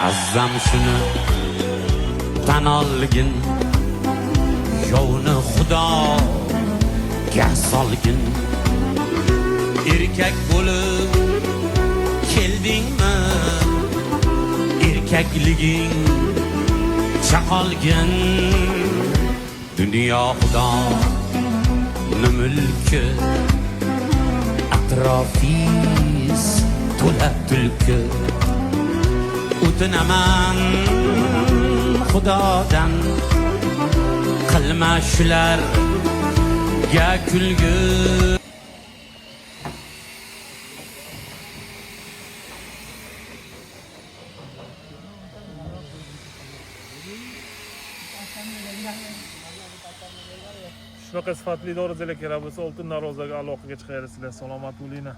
azzam shuni tan olgin, yovni Xudoga solgin. Erkak bo'lib keldingmi, erkakliging chaqolgin. Dunyo Xudoning mulki, atrofingiz to'la tulki. O'tinaman Xudodan, qilma shularga kulgi. Shunaqa sifatli dorizalar kerak bo'lsa, oltin darvozaga aloqaga chiqaverasizlar. Salomat bo'linglar.